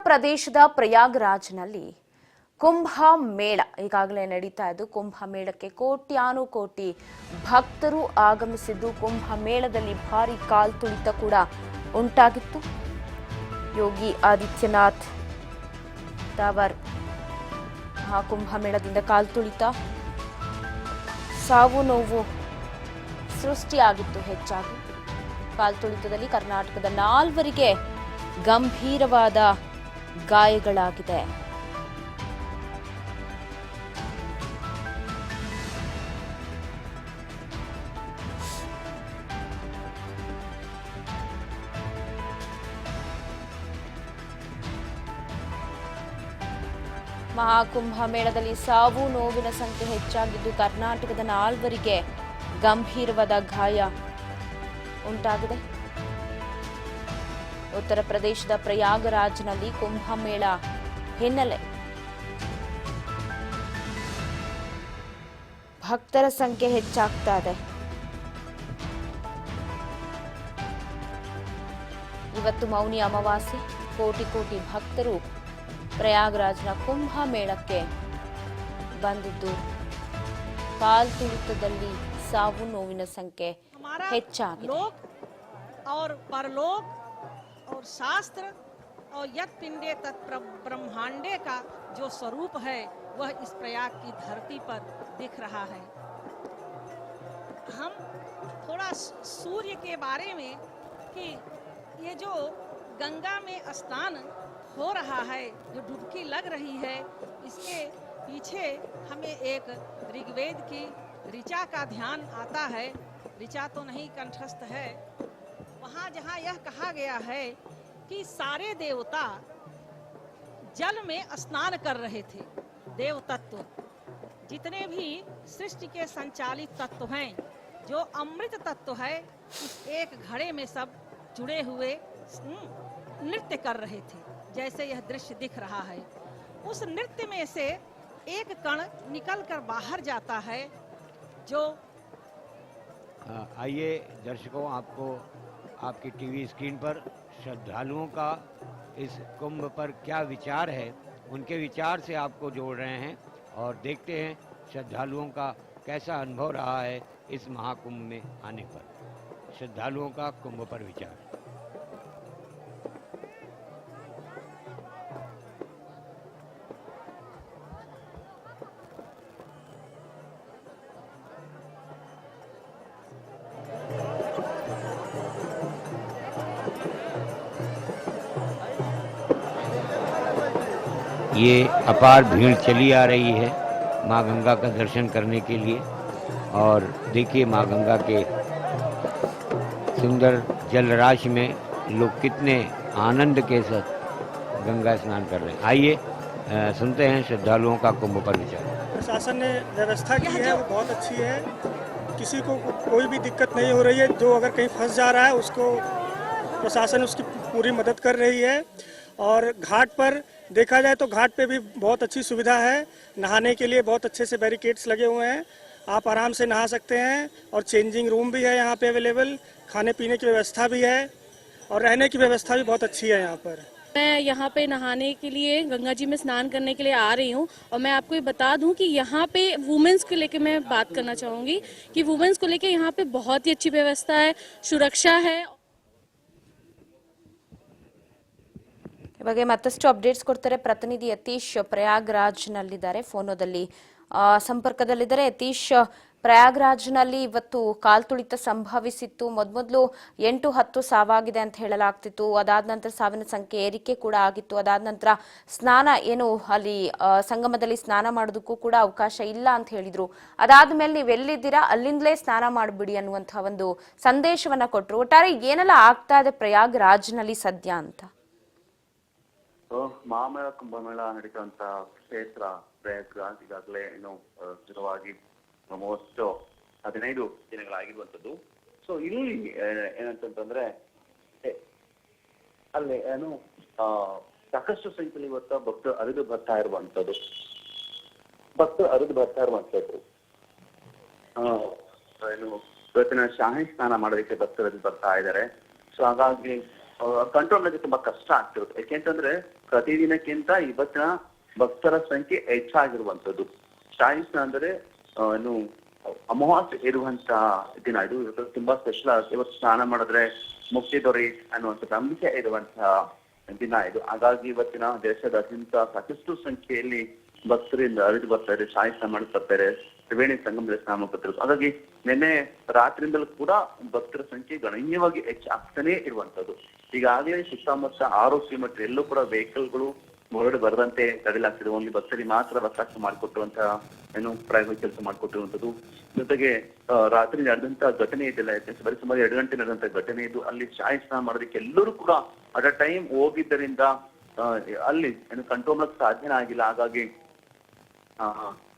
ಪ್ರದೇಶದ ಪ್ರಯಾಗ್ರಾಜ್ನಲ್ಲಿ ಕುಂಭ ಮೇಳ ಈಗಾಗಲೇ ನಡೀತಾ ಇದ್ದು ಕುಂಭ ಮೇಳಕ್ಕೆ ಕೋಟ್ಯಾನುಕೋಟಿ ಭಕ್ತರು ಆಗಮಿಸಿದ್ದು ಕುಂಭ ಮೇಳದಲ್ಲಿ ಭಾರಿ ಕಾಲ್ತುಳಿತ ಕೂಡ ಉಂಟಾಗಿತ್ತು. ಯೋಗಿ ಆದಿತ್ಯನಾಥ್ ತಾವರ್ ಕುಂಭ ಮೇಳದಿಂದ ಕಾಲ್ತುಳಿತ ಸಾವು ನೋವು ಸೃಷ್ಟಿಯಾಗಿತ್ತು. ಹೆಚ್ಚಾಗಿ ಕಾಲ್ತುಳಿತದಲ್ಲಿ ಕರ್ನಾಟಕದ 4 ಗಂಭೀರವಾದ ಗಾಯಗಳಾಗಿದೆ. ಮಹಾಕುಂಭ ಮೇಳದಲ್ಲಿ ಸಾವು ನೋವಿನ ಸಂಖ್ಯೆ ಹೆಚ್ಚಾಗಿದ್ದು ಕರ್ನಾಟಕದ 4 ಗಂಭೀರವಾದ ಗಾಯ ಉಂಟಾಗಿದೆ. ಉತ್ತರ ಪ್ರದೇಶದ ಪ್ರಯಾಗರಾಜ್ನಲ್ಲಿ ಕುಂಭಮೇಳ ಹಿನ್ನೆಲೆ ಭಕ್ತರ ಸಂಖ್ಯೆ ಹೆಚ್ಚಾಗ್ತಾ ಇದೆ. ಇವತ್ತು ಮೌನಿ ಅಮಾವಾಸ್ಯೆ. ಕೋಟಿ ಕೋಟಿ ಭಕ್ತರು ಪ್ರಯಾಗರಾಜ್ನ ಕುಂಭ ಮೇಳಕ್ಕೆ ಬಂದಿದ್ದು ಕಾಲ್ತುಳಿತದಲ್ಲಿ ಸಾವು ನೋವಿನ ಸಂಖ್ಯೆ ಹೆಚ್ಚಾಗಿದೆ. और परलोक और शास्त्र और यत पिंडे तत् ब्रह्मांडे का जो स्वरूप है वह इस प्रयाग की धरती पर दिख रहा है. हम थोड़ा सूर्य के बारे में कि ये जो गंगा में स्नान हो रहा है, जो डुबकी लग रही है, इसके पीछे हमें एक ऋग्वेद की ऋचा का ध्यान आता है. ऋचा तो नहीं कंठस्थ है. वहाँ जहाँ यह कहा गया है कि सारे देवता जल में स्नान कर रहे थे. देव तत्व जितने भी सृष्टि के संचालित तत्व हैं, जो अमृत तत्व है, उस एक घड़े में सब जुड़े हुए नृत्य कर रहे थे. जैसे यह दृश्य दिख रहा है, उस नृत्य में से एक कण निकलकर बाहर जाता है. जो आइए दर्शकों, आपको आपकी टीवी स्क्रीन पर श्रद्धालुओं का इस कुंभ पर क्या विचार है, उनके विचार से आपको जोड़ रहे हैं और देखते हैं श्रद्धालुओं का कैसा अनुभव रहा है इस महाकुंभ में आने पर. श्रद्धालुओं का कुंभ पर विचार. ये अपार भीड़ चली आ रही है माँ गंगा का दर्शन करने के लिए. और देखिए माँ गंगा के सुंदर जलराशि में लोग कितने आनंद के साथ गंगा स्नान कर रहे हैं. आइए सुनते हैं श्रद्धालुओं का कुंभ पर विचार. प्रशासन ने व्यवस्था की है वो बहुत अच्छी है. किसी को कोई भी दिक्कत नहीं हो रही है. जो अगर कहीं फंस जा रहा है उसको प्रशासन उसकी पूरी मदद कर रही है. और घाट पर देखा जाए तो घाट पे भी बहुत अच्छी सुविधा है. नहाने के लिए बहुत अच्छे से बैरिकेड्स लगे हुए हैं. आप आराम से नहा सकते हैं. और चेंजिंग रूम भी है यहाँ पे अवेलेबल. खाने पीने की व्यवस्था भी है और रहने की व्यवस्था भी बहुत अच्छी है यहाँ पर. मैं यहाँ पे नहाने के लिए गंगा जी में स्नान करने के लिए आ रही हूँ. और मैं आपको ये बता दूँ कि यहाँ पे वुमेन्स को लेके मैं बात करना चाहूँगी कि वुमेन्स को लेके यहाँ पे बहुत ही अच्छी व्यवस्था है, सुरक्षा है. ಬಗ್ಗೆ ಮತ್ತಷ್ಟು ಅಪ್ಡೇಟ್ಸ್ ಕೊಡ್ತಾರೆ ಪ್ರತಿನಿಧಿ ಯತೀಶ್. ಪ್ರಯಾಗ್ರಾಜ್ನಲ್ಲಿದ್ದಾರೆ, ಫೋನೋದಲ್ಲಿ ಸಂಪರ್ಕದಲ್ಲಿದ್ದಾರೆ. ಯತೀಶ್, ಪ್ರಯಾಗ್ರಾಜ್ನಲ್ಲಿ ಇವತ್ತು ಕಾಲ್ತುಳಿತ ಸಂಭವಿಸಿತ್ತು. ಮೊದಲು 8-10 ಸಾವಾಗಿದೆ ಅಂತ ಹೇಳಲಾಗ್ತಿತ್ತು. ಅದಾದ ನಂತರ ಸಾವಿನ ಸಂಖ್ಯೆ ಏರಿಕೆ ಕೂಡ ಆಗಿತ್ತು. ಅದಾದ ನಂತರ ಸ್ನಾನ ಏನು ಅಲ್ಲಿ ಸಂಗಮದಲ್ಲಿ ಸ್ನಾನ ಮಾಡೋದಕ್ಕೂ ಕೂಡ ಅವಕಾಶ ಇಲ್ಲ ಅಂತ ಹೇಳಿದ್ರು. ಅದಾದ ಮೇಲೆ ನೀವು ಎಲ್ಲಿದ್ದೀರಾ ಅಲ್ಲಿಂದಲೇ ಸ್ನಾನ ಮಾಡಿಬಿಡಿ ಅನ್ನುವಂತಹ ಒಂದು ಸಂದೇಶವನ್ನ ಕೊಟ್ಟರು. ಒಟ್ಟಾರೆ ಏನೆಲ್ಲ ಆಗ್ತಾ ಇದೆ ಪ್ರಯಾಗ್ರಾಜ್ನಲ್ಲಿ ಸದ್ಯ ಅಂತ? ಮಹಾಮೇಳ ಕುಂಭಮೇಳ ನಡೀತಂತ ಕ್ಷೇತ್ರ ಪ್ರಯಾಗ್ರಾಜ್ ಈಗಾಗಲೇ ಏನು ಸ್ಥಿರವಾಗಿ ಆಲ್ಮೋಸ್ಟ್ 15 ದಿನಗಳಾಗಿರುವಂತದ್ದು. ಸೊ ಇಲ್ಲಿ ಏನಂತಂದ್ರೆ ಅಲ್ಲಿ ಏನು ಸಾಕಷ್ಟು ಸಂಖ್ಯೆಯಲ್ಲಿ ಇವತ್ತು ಭಕ್ತರು ಹರಿದು ಬರ್ತಾ ಇರುವಂತದ್ದು. ಏನು ಇವತ್ತಿನ ಶಾಹಿ ಸ್ನಾನ ಮಾಡೋದಕ್ಕೆ ಭಕ್ತರು ಬರ್ತಾ ಇದ್ದಾರೆ. ಸೊ ಹಾಗಾಗಿ ಕಂಟ್ರೋಲ್ ಮಾಡೋಕೆ ತುಂಬಾ ಕಷ್ಟ ಆಗ್ತಿರುತ್ತೆ. ಯಾಕೆಂತಂದ್ರೆ ಪ್ರತಿದಿನಕ್ಕಿಂತ ಇವತ್ತಿನ ಭಕ್ತರ ಸಂಖ್ಯೆ ಹೆಚ್ಚಾಗಿರುವಂತದ್ದು. ಶಾಹಿ ಸ್ನಾನ ಅಂದ್ರೆ ಏನು ಅಮಾವಾಸ್ಯೆ ಇರುವಂತ ದಿನ ಇದು. ಇವತ್ತು ತುಂಬಾ ಸ್ಪೆಷಲ್ ಆಗುತ್ತೆ. ಇವತ್ತು ಸ್ನಾನ ಮಾಡಿದ್ರೆ ಮುಕ್ತಿ ದೊರೆ ಅನ್ನುವಂಥ ನಂಬಿಕೆ ಇರುವಂತಹ ದಿನ ಇದು. ಹಾಗಾಗಿ ಇವತ್ತಿನ ದೇಶದಾದ್ಯಂತ ಸಾಕಷ್ಟು ಸಂಖ್ಯೆಯಲ್ಲಿ ಭಕ್ತರಿಂದ ಹರಿದು ಬರ್ತಾರೆ, ಶಾಹಿ ಸ್ನಾನ ಮಾಡಿ ಬರ್ತಾರೆ, ತ್ರಿವೇಣಿ ಸಂಗಮದಲ್ಲಿ ಸ್ನಾನ ಬರ್ತಿರೋದು. ಹಾಗಾಗಿ ನಿನ್ನೆ ರಾತ್ರಿಯಿಂದಲೂ ಕೂಡ ಭಕ್ತರ ಸಂಖ್ಯೆ ಗಣನೀಯವಾಗಿ ಹೆಚ್ಚಾಗ್ತಾನೆ ಇರುವಂತದ್ದು. ಈಗಾಗಲೇ ಸುತ್ತಮುತ್ತ 6 ಕಿಲೋಮೀಟರ್ ಎಲ್ಲೂ ಕೂಡ ವೆಹಿಕಲ್ಗಳು ಹೊರಗಡೆ ಬರದಂತೆ ತಡೆಲಾಗ್ತಿದೆ. ಒಂದು ಭಕ್ತರಿಗೆ ಮಾತ್ರ ಅವಕಾಶ ಮಾಡಿಕೊಟ್ಟಿರುವಂತಹ ಏನು ಪ್ರಯಾಣ ಕೆಲಸ ಮಾಡಿಕೊಟ್ಟಿರುವಂತದ್ದು. ಜೊತೆಗೆ ರಾತ್ರಿ ನಡೆದಂತ ಘಟನೆ ಇದೆಲ್ಲ ಬರೀ ಸುಮಾರು 2 ಗಂಟೆ ನಡೆದಂತ ಘಟನೆ ಇದು. ಅಲ್ಲಿ ಶಾಹಿ ಸ್ನಾನ ಮಾಡೋದಕ್ಕೆ ಎಲ್ಲರೂ ಕೂಡ ಅಟ್ ಅ ಟೈಮ್ ಹೋಗಿದ್ದರಿಂದ ಅಲ್ಲಿ ಏನು ಕಂಟ್ರೋಲ್ ಮಾಡೋಕೆ ಸಾಧ್ಯನೇ ಆಗಿಲ್ಲ. ಹಾಗಾಗಿ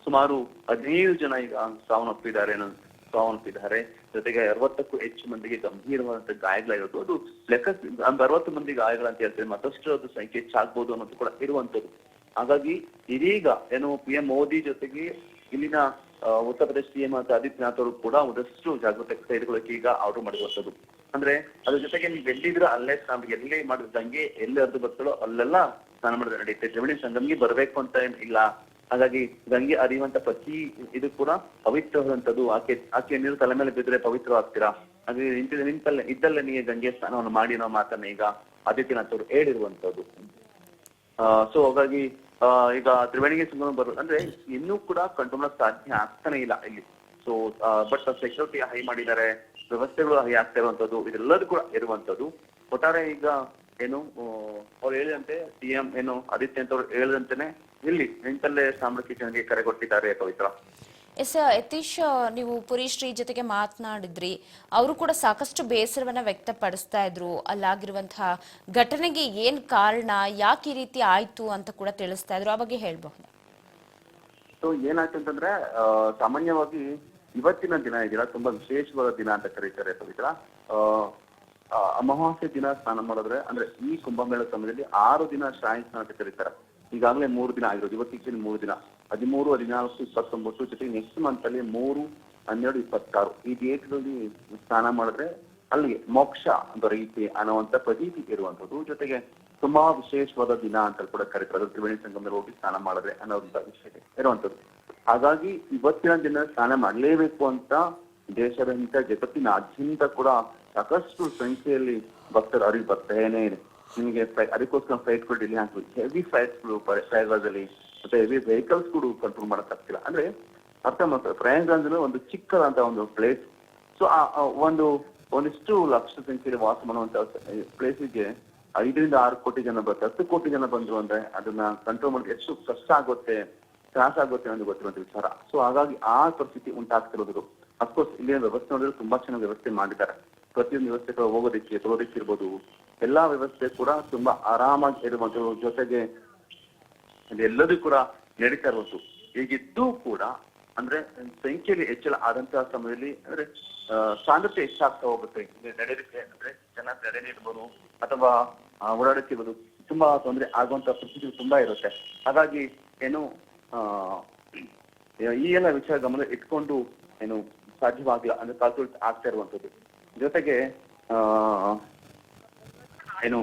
ಸುಮಾರು 15 ಜನ ಈಗ ಸಾವನ್ನಪ್ಪಿದ್ದಾರೆ. ಜೊತೆಗೆ 60ಕ್ಕೂ ಹೆಚ್ಚು ಮಂದಿಗೆ ಗಂಭೀರವಾದಂತಹ ಗಾಯಗಳಾಗಿರೋದು. ಅದು ಲೆಕ್ಕ 60 ಮಂದಿ ಗಾಯಗಳಂತ ಹೇಳ್ತಾರೆ, ಮತ್ತಷ್ಟು ಅದು ಸಂಖ್ಯೆ ಹೆಚ್ಚಾಗ್ಬೋದು ಅನ್ನೋದು ಕೂಡ ಇರುವಂತದ್ದು. ಹಾಗಾಗಿ ಇದೀಗ ಏನು PM ಮೋದಿ ಜೊತೆಗೆ ಇಲ್ಲಿನ ಉತ್ತರ ಪ್ರದೇಶ CM ಆದಿತ್ಯನಾಥ್ ಅವರು ಕೂಡ ಒಂದಷ್ಟು ಜಾಗೃತಿ ತೆಗೆದುಕೊಳ್ಳಕ್ಕೆ ಈಗ ಆರ್ಡರ್ ಮಾಡಿರುವಂತದ್ದು. ಅಂದ್ರೆ ಅದ್ರ ಜೊತೆಗೆ ನೀವು ಎಲ್ಲಿದ್ರೆ ಅಲ್ಲೇ ಸ್ನಾನ, ಎಲ್ಲೇ ಮಾಡಿದಂಗೆ ಎಲ್ಲಿ ಹರಿದು ಬರ್ತಾಳೋ ಅಲ್ಲೆಲ್ಲ ಸ್ನಾನ ಮಾಡಿದ್ರೆ ನಡೆಯುತ್ತೆ. ತ್ರಿವೇಣಿ ಸಂಗಮ್ಗೆ ಬರ್ಬೇಕು ಅಂತ ಏನ್ ಇಲ್ಲ. ಹಾಗಾಗಿ ಗಂಗೆ ಹರಿಯುವಂತ ಪ್ರತಿ ಇದು ಕೂಡ ಪವಿತ್ರವಾದಂಥದ್ದು. ಆಕೆ ನೀರು ತಲೆ ಮೇಲೆ ಬಿದ್ದರೆ ಪವಿತ್ರವಾಗ್ತೀರಾ, ಹಾಗೆ ನಿಂತಲ್ಲೇ ಇದ್ದಲ್ಲೇ ನೀವು ಗಂಗೆ ಸ್ನಾನವನ್ನು ಮಾಡಿ ನಾವು ಮಾತನ್ನ ಈಗ ಆದಿತ್ಯನಾಥ್ ಅವರು ಹೇಳಿರುವಂತದ್ದು. ಸೊ ಹಾಗಾಗಿ ಈಗ ತ್ರಿವೇಣಿಗೆ ಸಂಗಮ ಬರೋದು ಅಂದ್ರೆ ಇನ್ನೂ ಕೂಡ ಕಂಟ್ರೋಲ್ ಸಾಧ್ಯ ಆಗ್ತಾನೆ ಇಲ್ಲ ಇಲ್ಲಿ. ಸೊ ಬಟ್ ಸೆಕ್ಯೂರಿಟಿ ಹೈ ಮಾಡಿದ್ದಾರೆ, ವ್ಯವಸ್ಥೆಗಳು ಹೈ ಆಗ್ತಾ ಇರುವಂತದ್ದು, ಇದೆಲ್ಲದೂ ಕೂಡ ಇರುವಂತದ್ದು. ಒಟ್ಟಾರೆ ಈಗ ಏನು ಅವ್ರು ಹೇಳಿದಂತೆ CM ಏನು ಆದಿತ್ಯನಾಥ್ ಅವರು ಹೇಳಿದಂತೆನೆ ಇಲ್ಲಿ ನಿಂತಲ್ಲೇ ಸಾಮ್ರಾಜ್ಯಕ್ಕೆ ಕರೆ ಕೊಟ್ಟಿದ್ದಾರೆ ಪವಿತ್ರ. ಎಸ್ ಯತೀಶ್, ನೀವು ಪುರಿ ಶ್ರೀ ಜೊತೆಗೆ ಮಾತನಾಡಿದ್ರಿ. ಅವರು ಕೂಡ ಸಾಕಷ್ಟು ಬೇಸರವನ್ನ ವ್ಯಕ್ತಪಡಿಸ್ತಾ ಇದ್ರು. ಅಲ್ಲಾಗಿರುವಂತಹ ಘಟನೆಗೆ ಏನ್ ಕಾರಣ, ಯಾಕೆ ಈ ರೀತಿ ಆಯ್ತು ಅಂತ ಕೂಡ ತಿಳಿಸ್ತಾ ಇದ್ರು. ಆ ಬಗ್ಗೆ ಹೇಳ್ಬಹುದು? ಸೊ ಏನಾಯ್ತು ಅಂತಂದ್ರೆ ಸಾಮಾನ್ಯವಾಗಿ ಇವತ್ತಿನ ದಿನ ಇದೆಯಲ್ಲ ತುಂಬಾ ವಿಶೇಷವಾದ ದಿನ ಅಂತ ಕರೀತಾರೆ ಪವಿತ್ರ. ಅಮಾವಾಸ್ಯೆ ದಿನ ಸ್ನಾನ ಮಾಡಿದ್ರೆ ಅಂದ್ರೆ ಈ ಕುಂಭಮೇಳ ಸಮಯದಲ್ಲಿ 6 ದಿನ ಶಾಹಿ ಸ್ನಾನ ಅಂತ ಕರೀತಾರೆ. ಈಗಾಗಲೇ 3 ದಿನ ಆಗಿರೋದು. ಇವತ್ತಿಗೆ 3 ದಿನ 13, 14, 29 ಜೊತೆಗೆ ನೆಕ್ಸ್ಟ್ ಮಂತ್ ಅಲ್ಲಿ 3, 12, 26 ಈ ಡೇಟ್ಗಳಲ್ಲಿ ಸ್ನಾನ ಮಾಡಿದ್ರೆ ಅಲ್ಲಿಗೆ ಮೋಕ್ಷ ದೊರೆಯುತ್ತೆ ಅನ್ನುವಂತ ಪ್ರತೀತಿ ಇರುವಂತದ್ದು. ಜೊತೆಗೆ ತುಂಬಾ ವಿಶೇಷವಾದ ದಿನ ಅಂತ ಕೂಡ ಕರೀತಾರೆ. ತ್ರಿವೇಣಿ ಸಂಗಮದಲ್ಲಿ ಹೋಗಿ ಸ್ನಾನ ಮಾಡಿದ್ರೆ ಅನ್ನೋಂತ ವಿಷಯ ಇರುವಂತದ್ದು. ಹಾಗಾಗಿ ಇವತ್ತಿನ ದಿನ ಸ್ನಾನ ಮಾಡಲೇಬೇಕು ಅಂತ ದೇಶದಂತ ಜಗತ್ತಿನಾದ್ಯಂತ ಕೂಡ ಸಾಕಷ್ಟು ಸಂಖ್ಯೆಯಲ್ಲಿ ಭಕ್ತರು ಅರಿವು ಬರ್ತಾನೆ ಇದೆ. ನಿಮಗೆ ಅದಕ್ಕೋಸ್ಕರ ಫ್ಲೈಟ್ಗಳು ಡಿಲೇ ಆಗ್ತದೆ. ಹೆವಿ ಫ್ಲೈಟ್ಸ್ಗಳು ಪ್ರಯಾಗ್ರಾಜಲ್ಲಿ ಮತ್ತೆ ಹೆವಿ ವೆಹಿಕಲ್ಸ್ ಕೂಡ ಕಂಟ್ರೋಲ್ ಮಾಡಕ್ಕಾಗ್ತಿಲ್ಲ. ಅಂದ್ರೆ ಅರ್ಥ ಮಾಡ್ತಾರೆ, ಪ್ರಯಾಗ್ರಾಜ್ ಒಂದು ಚಿಕ್ಕದಂತ ಒಂದು ಪ್ಲೇಸ್. ಸೊ ಒಂದಿಷ್ಟು ಲಕ್ಷ ಸಂಖ್ಯೆಯಲ್ಲಿ ವಾಸ ಮಾಡುವಂತ ಪ್ಲೇಸಿಗೆ 5 ರಿಂದ 6 ಕೋಟಿ ಜನ ಬರ್ತಾರೆ. 10 ಕೋಟಿ ಜನ ಬಂದ್ರು ಅಂದ್ರೆ ಅದನ್ನ ಕಂಟ್ರೋಲ್ ಮಾಡೋಕೆ ಎಷ್ಟು ಕಷ್ಟ ಆಗುತ್ತೆ, ತ್ರಾಸ ಆಗುತ್ತೆ ಅನ್ನೋದು ಗೊತ್ತಿರುವಂತ ವಿಚಾರ. ಸೊ ಹಾಗಾಗಿ ಆ ಪರಿಸ್ಥಿತಿ ಉಂಟಾಗ್ತಿರೋದು. ಅಫ್ಕೋರ್ಸ್ ಇಲ್ಲಿನ ವ್ಯವಸ್ಥೆ ನೋಡಿದ್ರೆ ತುಂಬಾ ಚೆನ್ನಾಗಿ ವ್ಯವಸ್ಥೆ ಮಾಡಿದ್ದಾರೆ. ಪ್ರತಿಯೊಂದು ವ್ಯವಸ್ಥೆಗಳು ಹೋಗೋದಕ್ಕೆ ತೊಳೋದಕ್ಕೆ ಇರ್ಬೋದು, ಎಲ್ಲಾ ವ್ಯವಸ್ಥೆ ಕೂಡ ತುಂಬಾ ಆರಾಮಾಗಿ ಇರುವಂತ. ಜೊತೆಗೆ ಇದೆಲ್ಲದೂ ಕೂಡ ನಡೀತಾ ಇರುವುದು. ಹೀಗಿದ್ದು ಕೂಡ ಅಂದ್ರೆ ಸಂಖ್ಯೆಯಲ್ಲಿ ಹೆಚ್ಚಳ ಆದಂತಹ ಸಮಯದಲ್ಲಿ ಅಂದ್ರೆ ಸಾಂದ್ರತೆ ಹೆಚ್ಚಾಗ್ತಾ ಹೋಗುತ್ತೆ. ನಡೆಯೋದಕ್ಕೆ ಅಂದ್ರೆ ಜನ ನಡೆದಿರ್ಬೋದು ಅಥವಾ ಓಡಾಡಕ್ಕೆ ಇರ್ಬೋದು, ತುಂಬಾ ತೊಂದರೆ ಆಗುವಂತ ಪರಿಸ್ಥಿತಿ ತುಂಬಾ ಇರುತ್ತೆ. ಹಾಗಾಗಿ ಏನು ಈ ಎಲ್ಲ ವಿಷಯ ಗಮನ ಇಟ್ಕೊಂಡು ಏನು ಸಾಧ್ಯವಾಗಿಲ್ಲ ಅಂದ್ರೆ ಕಾಲ್ತುಳಿತ ಆಗ್ತಾ ಇರುವಂತದ್ದು. ಜೊತೆಗೆ ಏನು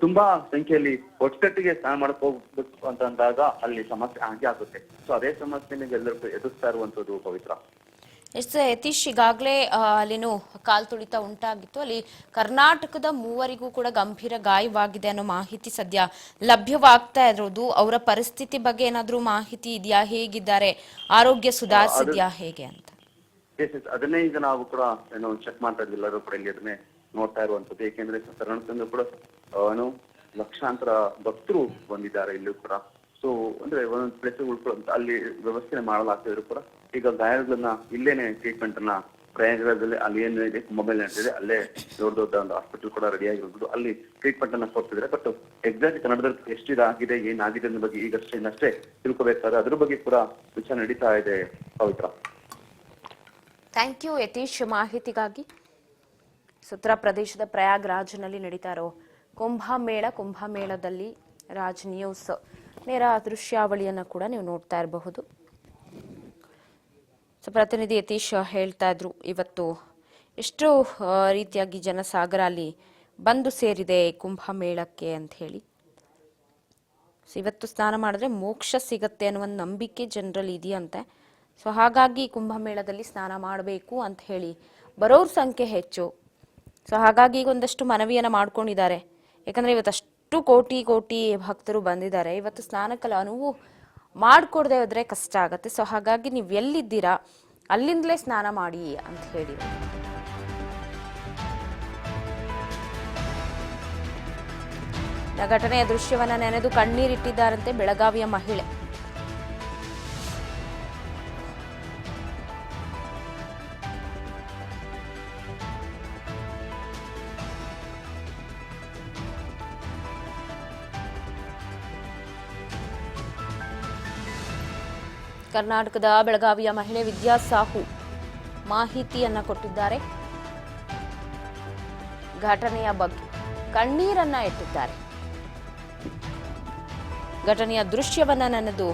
ತುಂಬಾ ಸಂಖ್ಯೆಯಲ್ಲಿ ಒಟ್ಟೊಟ್ಟಿಗೆ ಸ್ನಾನ ಮಾಡಕ್ ಹೋಗ್ಬೇಕು ಅಂತ ಅಂದಾಗ ಅಲ್ಲಿ ಸಮಸ್ಯೆ ಹಾಗೆ ಆಗುತ್ತೆ. ಸೊ ಅದೇ ಸಮಸ್ಯೆನ ಎಲ್ಲರಿಗೂ ಎದುರಿಸ್ತಾ ಇರುವಂತದ್ದು ಪವಿತ್ರ. ಎಸ್ ಯತೀಶ್, ಈಗಾಗಲೇ ಅಲ್ಲೇನು ಕಾಲ್ತುಳಿತ ಉಂಟಾಗಿತ್ತು. ಅಲ್ಲಿ ಕರ್ನಾಟಕದ 3 ಕೂಡ ಗಂಭೀರ ಗಾಯವಾಗಿದೆ ಅನ್ನೋ ಮಾಹಿತಿ ಸದ್ಯ ಲಭ್ಯವಾಗ್ತಾ ಇರೋದು. ಅವರ ಪರಿಸ್ಥಿತಿ ಬಗ್ಗೆ ಏನಾದ್ರೂ ಮಾಹಿತಿ ಇದೆಯಾ? ಹೇಗಿದ್ದಾರೆ? ಆರೋಗ್ಯ ಸುಧಾರಿಸಿದ್ಯಾ ಹೇಗೆ ಅಂತ? ಅದನ್ನೇ ಈಗ ನಾವು ಕೂಡ ಏನು ಚೆಕ್ ಮಾಡ್ತಾ ಇದ್ವಿ. ಎಲ್ಲರೂ ಕೂಡ ಇಲ್ಲಿ ಅದನ್ನೇ ನೋಡ್ತಾ ಇರುವಂತದ್ದು. ಏಕೆಂದ್ರೆ ಕರ್ನಾಟಕದಿಂದ ಕೂಡ ಏನು ಲಕ್ಷಾಂತರ ಭಕ್ತರು ಬಂದಿದ್ದಾರೆ ಇಲ್ಲೂ ಕೂಡ. ಸೊ ಅಂದ್ರೆ ಒಂದೊಂದು ಪ್ಲೇಸ್ ಉಳ್ಕೊಳ್ಳೋ ಅಲ್ಲಿ ವ್ಯವಸ್ಥೆ ಮಾಡಲಾಗ್ತಿದ್ರು ಕೂಡ ಈಗ ಗಾಯಗಳನ್ನ ಇಲ್ಲೇನೆ ಟ್ರೀಟ್ಮೆಂಟ್ ಅನ್ನ ಪ್ರಯಾಗರಾಜಲ್ಲಿ ಅಲ್ಲಿ ಏನಿದೆ ಮೊಬೈಲ್ ನಡೀತಿದೆ ಅಲ್ಲೇ ದೊಡ್ಡ ದೊಡ್ಡ ಒಂದು ಹಾಸ್ಪಿಟಲ್ ಕೂಡ ರೆಡಿ ಆಗಿರೋದು, ಅಲ್ಲಿ ಟ್ರೀಟ್ಮೆಂಟ್ ಅನ್ನ ಕೊಡ್ತಿದ್ದಾರೆ. ಬಟ್ ಎಕ್ಸಾಕ್ಟ್ ಕನ್ನಡದಲ್ಲಿ ಎಷ್ಟಿದಾಗಿದೆ ಏನಾಗಿದೆ ಅನ್ನೋ ಬಗ್ಗೆ ಈಗಷ್ಟೇ ತಿಳ್ಕೊಬೇಕಾದ್ರೆ ಅದ್ರ ಬಗ್ಗೆ ಕೂಡ ವಿಚಾರ ನಡೀತಾ ಇದೆ ಪವಿತ್ರ. ಥ್ಯಾಂಕ್ ಯು ಯತೀಶ್ ಮಾಹಿತಿಗಾಗಿ. ಉತ್ತರ ಪ್ರದೇಶದ ಪ್ರಯಾಗ್ರಾಜ್ನಲ್ಲಿ ನಡೀತಾ ಇರೋ ಕುಂಭಮೇಳದಲ್ಲಿ ರಾಜ್ ನ್ಯೂಸ್ ನೇರ ದೃಶ್ಯಾವಳಿಯನ್ನು ಕೂಡ ನೀವು ನೋಡ್ತಾ ಇರಬಹುದು. ಸೊ ಪ್ರತಿನಿಧಿ ಯತೀಶ್ ಹೇಳ್ತಾ ಇದ್ರು, ಇವತ್ತು ಎಷ್ಟು ರೀತಿಯಾಗಿ ಜನಸಾಗರ ಅಲ್ಲಿ ಬಂದು ಸೇರಿದೆ ಕುಂಭಮೇಳಕ್ಕೆ ಅಂತ ಹೇಳಿ. ಸೊ ಇವತ್ತು ಸ್ನಾನ ಮಾಡಿದ್ರೆ ಮೋಕ್ಷ ಸಿಗತ್ತೆ ಅನ್ನುವ ನಂಬಿಕೆ ಜನರಲ್ಲಿ ಇದೆಯಂತೆ. ಸೊ ಹಾಗಾಗಿ ಕುಂಭಮೇಳದಲ್ಲಿ ಸ್ನಾನ ಮಾಡಬೇಕು ಅಂತ ಹೇಳಿ ಬರೋರ ಸಂಖ್ಯೆ ಹೆಚ್ಚು. ಸೊ ಹಾಗಾಗಿ ಈಗ ಒಂದಷ್ಟು ಮನವಿಯನ್ನು ಮಾಡ್ಕೊಂಡಿದ್ದಾರೆ. ಯಾಕಂದರೆ ಇವತ್ತಷ್ಟು ಕೋಟಿ ಕೋಟಿ ಭಕ್ತರು ಬಂದಿದ್ದಾರೆ. ಇವತ್ತು ಸ್ನಾನಕ್ಕೆಲ್ಲ ಅನುವು ಮಾಡಿಕೊಡದೆ ಹೋದರೆ ಕಷ್ಟ ಆಗುತ್ತೆ. ಸೊ ಹಾಗಾಗಿ ನೀವು ಎಲ್ಲಿದ್ದೀರಾ ಅಲ್ಲಿಂದಲೇ ಸ್ನಾನ ಮಾಡಿ ಅಂತ ಹೇಳಿ. ಘಟನೆಯ ದೃಶ್ಯವನ್ನ ನೆನೆದು ಕಣ್ಣೀರಿಟ್ಟಿದ್ದಾರಂತೆ ಬೆಳಗಾವಿಯ ಮಹಿಳೆ. ಕರ್ನಾಟಕದ ಬೆಳಗಾವಿಯ ಮಹಿಳೆ ವಿದ್ಯಾ ಸಾಹು ಮಾಹಿತಿಯನ್ನ ಕೊಟ್ಟಿದ್ದಾರೆ. ಘಟನೆಯ ಬಗ್ಗೆ ಕಣ್ಣೀರನ್ನ ಇಟ್ಟಿದ್ದಾರೆ. ಘಟನೆಯ ದೃಶ್ಯವನ್ನ ನೆನೆದು